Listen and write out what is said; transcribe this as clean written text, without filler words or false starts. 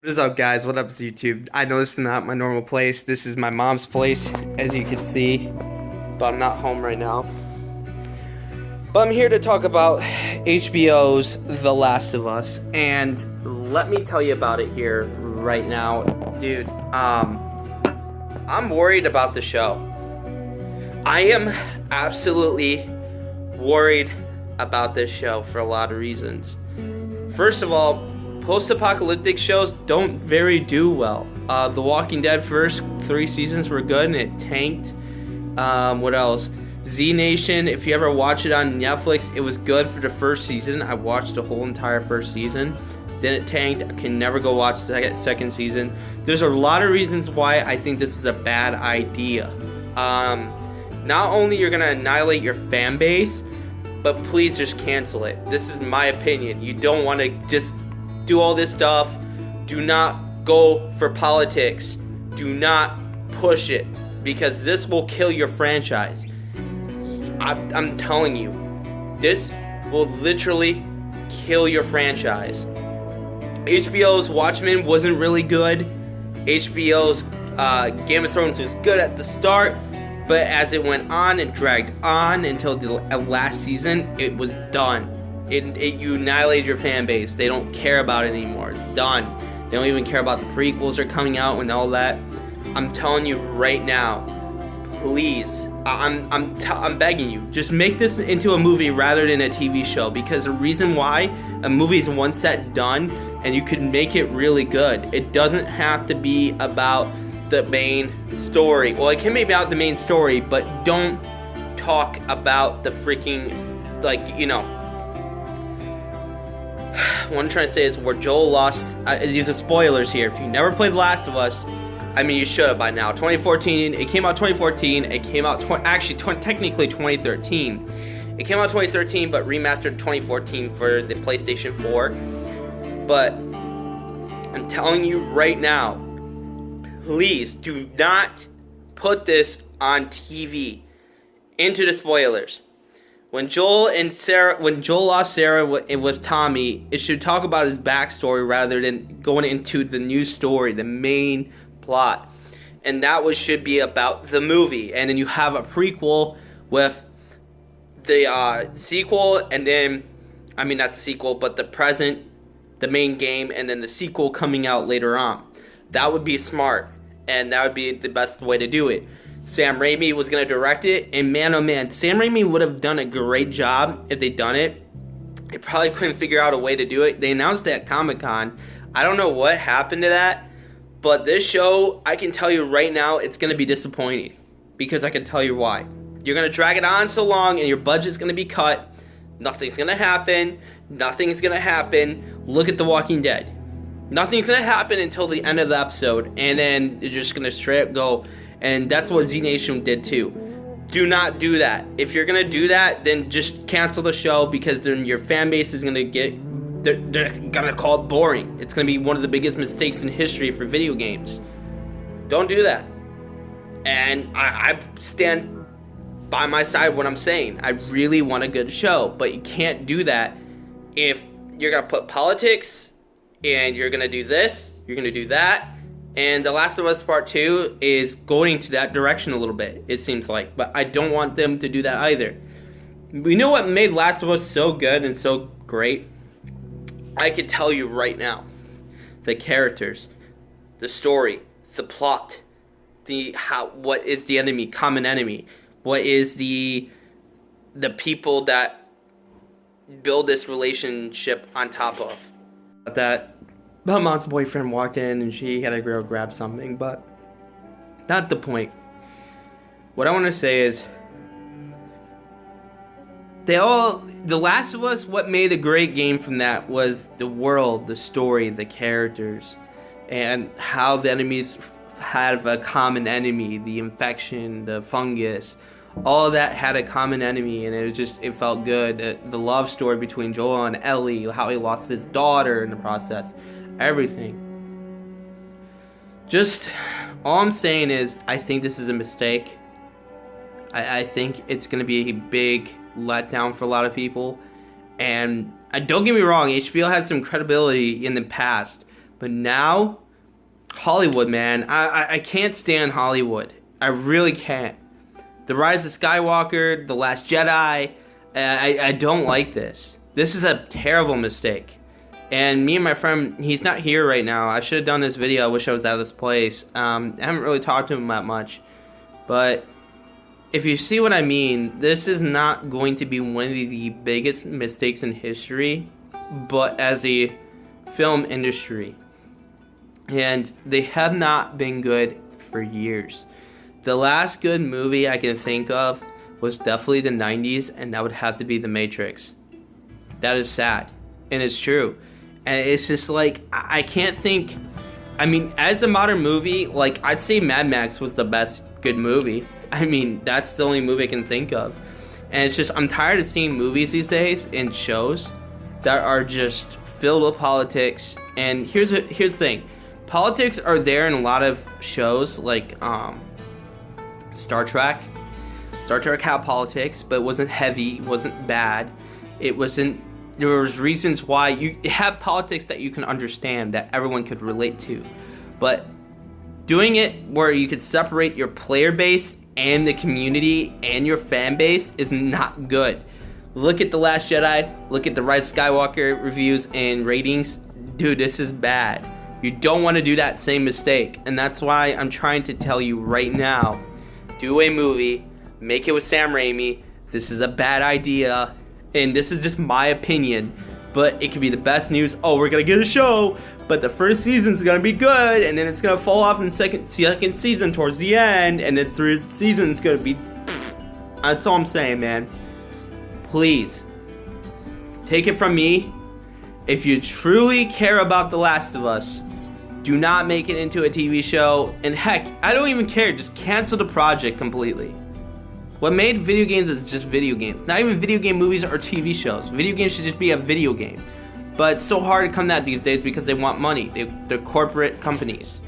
What is up, guys? What up, YouTube? I know this is not my normal place. This is my mom's place, as you can see, but I'm not home right now. But I'm here to talk about HBO's The Last of Us, and let me tell you about it here right now. Dude, I'm worried about the show. I am absolutely worried about this show for a lot of reasons. First of all, post-apocalyptic shows don't very do well. The Walking Dead first 3 seasons were good and it tanked. What else? Z Nation, if you ever watch it on Netflix, it was good for the first season. I watched the whole entire first season. Then it tanked. I can never go watch the second season. There's a lot of reasons why I think this is a bad idea. Not only you're gonna annihilate your fan base, but please just cancel it. This is my opinion. You don't want to just do all this stuff. Do not go for politics. Do not push it, because this will kill your franchise. I'm telling you, this will literally kill your franchise. HBO's Watchmen wasn't really good. HBO's Game of Thrones was good at the start, but as it went on and dragged on until the last season, it was done. You annihilated your fan base. They don't care about it anymore. It's done. They don't even care about the prequels are coming out and all that. I'm telling you right now, please, I'm begging you, just make this into a movie rather than a TV show, because the reason why a movie is one set done and you can make it really good. It doesn't have to be about the main story. Well, it can be about the main story, but don't talk about the freaking, what I'm trying to say is where Joel lost. These are spoilers here. If you never played The Last of Us, I mean, you should have by now. 2014. It came out 2014. It came out technically 2013. It came out 2013, but remastered 2014 for the PlayStation 4. But I'm telling you right now, please do not put this on TV. Into the spoilers. When Joel lost Sarah with Tommy, it should talk about his backstory rather than going into the new story, the main plot. And that should be about the movie. And then you have a prequel with the sequel, and then, I mean, not the sequel, but the present, the main game, and then the sequel coming out later on. That would be smart, and that would be the best way to do it. Sam Raimi was going to direct it, and man, oh man, Sam Raimi would have done a great job if they'd done it. They probably couldn't figure out a way to do it. They announced that at Comic-Con. I don't know what happened to that, but this show, I can tell you right now, it's going to be disappointing, because I can tell you why. You're going to drag it on so long, and your budget's going to be cut. Nothing's going to happen. Nothing's going to happen. Look at The Walking Dead. Nothing's going to happen until the end of the episode, and then you're just going to straight up go. And that's what Z Nation did too. Do not do that. If you're gonna do that, then just cancel the show, because then your fan base is gonna they're gonna call it boring. It's gonna be one of the biggest mistakes in history for video games. Don't do that. And I stand by my side what I'm saying. I really want a good show, but you can't do that if you're gonna put politics and you're gonna do this, you're gonna do that. And The Last of Us Part 2 is going to that direction a little bit, it seems like. But I don't want them to do that either. We know what made Last of Us so good and so great? I can tell you right now. The characters, the story, the plot, what is the enemy, common enemy? What is the people that build this relationship on top of? That Belmont's boyfriend walked in and she had a girl grab something, but not the point. What I want to say is, The Last of Us, what made a great game from that was the world, the story, the characters, and how the enemies have a common enemy, the infection, the fungus, all of that had a common enemy, and it felt good. The love story between Joel and Ellie, how he lost his daughter in the process. Everything. Just, all I'm saying is, I think this is a mistake. I think it's going to be a big letdown for a lot of people. And don't get me wrong, HBO has some credibility in the past, But now, Hollywood, man, I can't stand Hollywood. I really can't. The Rise of Skywalker, The Last Jedi, I don't like this. This is a terrible mistake. And me and my friend, he's not here right now. I should have done this video. I wish I was at this place. I haven't really talked to him that much. But if you see what I mean, this is not going to be one of the biggest mistakes in history, but as a film industry. And they have not been good for years. The last good movie I can think of was definitely the 90s, and that would have to be The Matrix. That is sad, and it's true. And it's just like, I can't think, I mean, as a modern movie, like, I'd say Mad Max was the best good movie. I mean, that's the only movie I can think of. And it's just, I'm tired of seeing movies these days and shows that are just filled with politics. And here's the thing. Politics are there in a lot of shows, like Star Trek. Star Trek had politics, but it wasn't heavy, it wasn't bad. It wasn't, there was reasons why you have politics that you can understand, that everyone could relate to. But doing it where you could separate your player base and the community and your fan base is not good. Look at The Last Jedi, look at the Rise of Skywalker reviews and ratings. Dude, this is bad. You don't want to do that same mistake. And that's why I'm trying to tell you right now, do a movie, make it with Sam Raimi. This is a bad idea, and this is just my opinion, but it could be the best news. Oh, we're gonna get a show, but the first season's gonna be good, and then it's gonna fall off in the second season towards the end, and then third season's gonna be. That's all I'm saying, man. Please, take it from me. If you truly care about The Last of Us, do not make it into a TV show, and heck, I don't even care. Just cancel the project completely. What made video games is just video games. Not even video game movies or TV shows. Video games should just be a video game. But it's so hard to come that these days because they want money. They're corporate companies.